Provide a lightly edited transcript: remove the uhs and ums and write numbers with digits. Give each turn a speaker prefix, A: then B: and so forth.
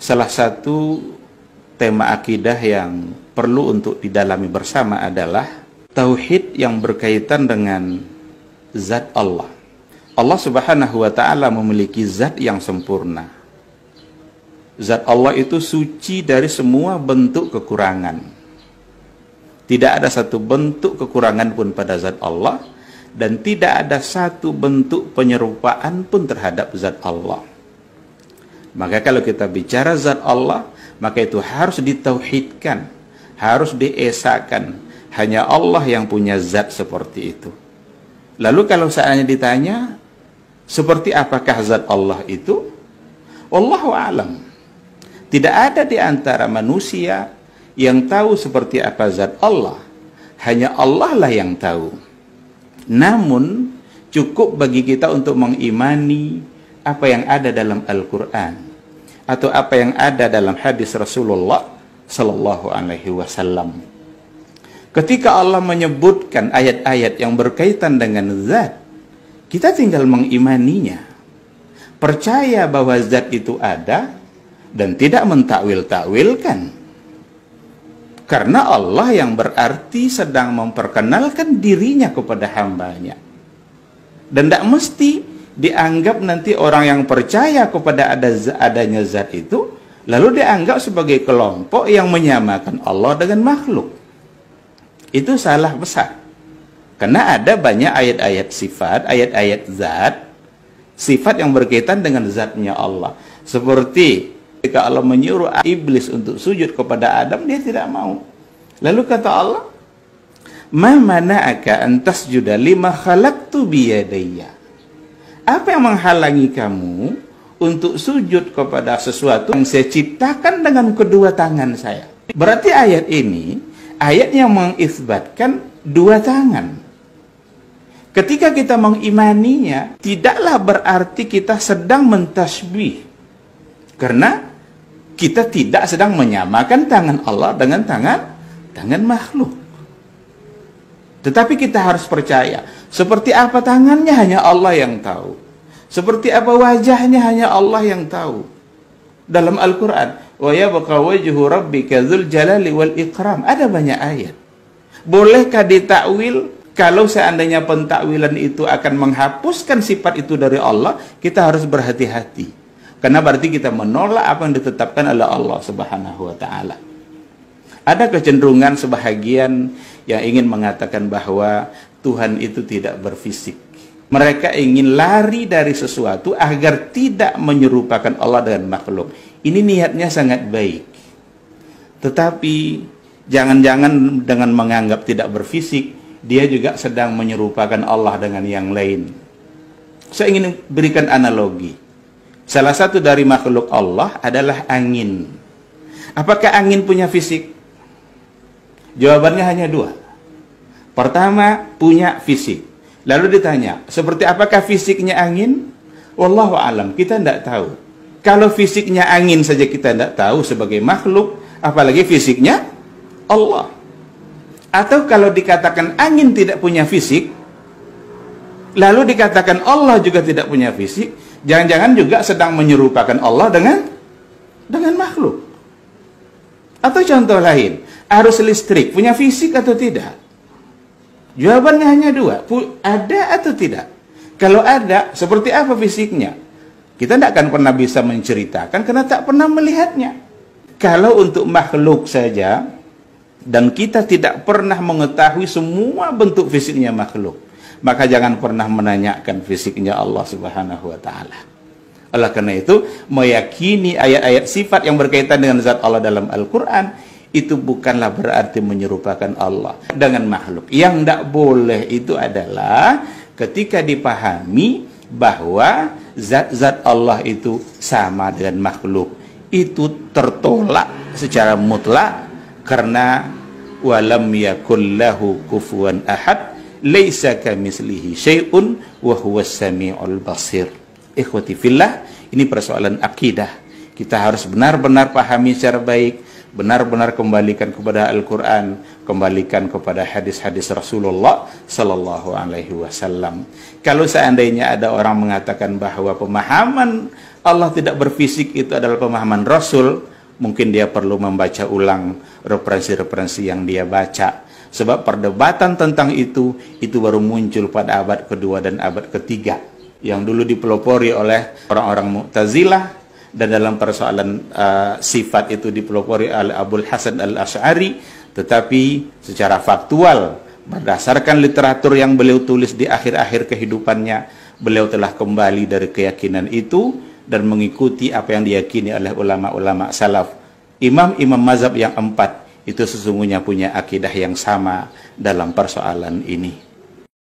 A: Salah satu tema akidah yang perlu untuk didalami bersama adalah tauhid yang berkaitan dengan zat Allah. Allah Subhanahu wa ta'ala memiliki zat yang sempurna. Zat Allah itu suci dari semua bentuk kekurangan. Tidak ada satu bentuk kekurangan pun pada zat Allah, dan tidak ada satu bentuk penyerupaan pun terhadap zat Allah. Maka kalau kita bicara zat Allah, maka itu harus ditauhidkan, harus diesakan. Hanya Allah yang punya zat seperti itu. Lalu kalau seandainya ditanya, seperti apakah zat Allah itu? Wallahu a'lam. Tidak ada di antara manusia yang tahu seperti apa zat Allah. Hanya Allah lah yang tahu. Namun, cukup bagi kita untuk mengimani apa yang ada dalam Al-Quran atau apa yang ada dalam hadis Rasulullah Sallallahu Alaihi Wasallam. Ketika Allah menyebutkan ayat-ayat yang berkaitan dengan zat, kita tinggal mengimaninya, percaya bahwa zat itu ada dan tidak mentakwil-takwilkan. Karena Allah yang berarti sedang memperkenalkan dirinya kepada hambanya. Dan tidak mesti dianggap nanti orang yang percaya kepada adanya zat itu lalu dianggap sebagai kelompok yang menyamakan Allah dengan makhluk. Itu salah besar. Karena ada banyak ayat-ayat sifat, ayat-ayat zat, sifat yang berkaitan dengan zatnya Allah. Seperti ketika Allah menyuruh iblis untuk sujud kepada Adam, dia tidak mau. Lalu kata Allah, "Ma mana'aka an tasjuda lima khalaqtu biyadayya?" Apa yang menghalangi kamu untuk sujud kepada sesuatu yang saya ciptakan dengan kedua tangan saya? Berarti ayat ini, ayat yang mengisbatkan dua tangan. Ketika kita mengimaninya, tidaklah berarti kita sedang mentasbih. Karena kita tidak sedang menyamakan tangan Allah dengan tangan makhluk. Tetapi kita harus percaya, seperti apa tangannya hanya Allah yang tahu. Seperti apa wajahnya hanya Allah yang tahu. Dalam Al-Quran, wa yabqa wajhu rabbika dzul jalali wal ikram, ada banyak ayat. Bolehkah ditakwil? Kalau seandainya pentakwilan itu akan menghapuskan sifat itu dari Allah, kita harus berhati-hati. Karena berarti kita menolak apa yang ditetapkan oleh Allah Subhanahu wa ta'ala. Ada kecenderungan sebahagian yang ingin mengatakan bahwa Tuhan itu tidak berfisik. Mereka ingin lari dari sesuatu agar tidak menyerupakan Allah dengan makhluk. Ini niatnya sangat baik. Tetapi jangan-jangan dengan menganggap tidak berfisik, dia juga sedang menyerupakan Allah dengan yang lain. Saya ingin berikan analogi. Salah satu dari makhluk Allah adalah angin. Apakah angin punya fisik? Jawabannya hanya dua. Pertama, punya fisik. Lalu ditanya, seperti apakah fisiknya angin? Wallahu alam, kita tidak tahu. Kalau fisiknya angin saja kita tidak tahu sebagai makhluk, apalagi fisiknya Allah. Atau kalau dikatakan angin tidak punya fisik, lalu dikatakan Allah juga tidak punya fisik, jangan-jangan juga sedang menyerupakan Allah dengan makhluk. Atau contoh lain, arus listrik punya fisik atau tidak? Jawabannya hanya dua, ada atau tidak. Kalau ada, seperti apa fisiknya? Kita tidak akan pernah bisa menceritakan karena tak pernah melihatnya. Kalau untuk makhluk saja, dan kita tidak pernah mengetahui semua bentuk fisiknya makhluk, maka jangan pernah menanyakan fisiknya Allah Subhanahu wa ta'ala. Oleh karena itu, meyakini ayat-ayat sifat yang berkaitan dengan zat Allah dalam Al-Quran, itu bukanlah berarti menyerupakan Allah dengan makhluk. Yang tidak boleh itu adalah ketika dipahami bahwa zat-zat Allah itu sama dengan makhluk. Itu tertolak secara mutlak karena walam yakul lahu kufuwan ahad laisa kamitslihi syai'un wa huwas samiul basir. Ikhwati fillah, ini persoalan akidah. Kita harus benar-benar pahami secara baik, benar-benar kembalikan kepada Al-Quran, kembalikan kepada hadis-hadis Rasulullah Sallallahu Alaihi Wasallam. Kalau seandainya ada orang mengatakan bahwa pemahaman Allah tidak berfisik itu adalah pemahaman Rasul, mungkin dia perlu membaca ulang referensi-referensi yang dia baca. Sebab perdebatan tentang itu baru muncul pada abad kedua dan abad ketiga, yang dulu dipelopori oleh orang-orang Mu'tazilah, dan dalam persoalan sifat itu dipelopori oleh Abul Hasan al-Asy'ari. Tetapi secara faktual, berdasarkan literatur yang beliau tulis di akhir-akhir kehidupannya, beliau telah kembali dari keyakinan itu dan mengikuti apa yang diyakini oleh ulama-ulama salaf. Imam-imam mazhab yang 4 itu sesungguhnya punya akidah yang sama dalam persoalan ini.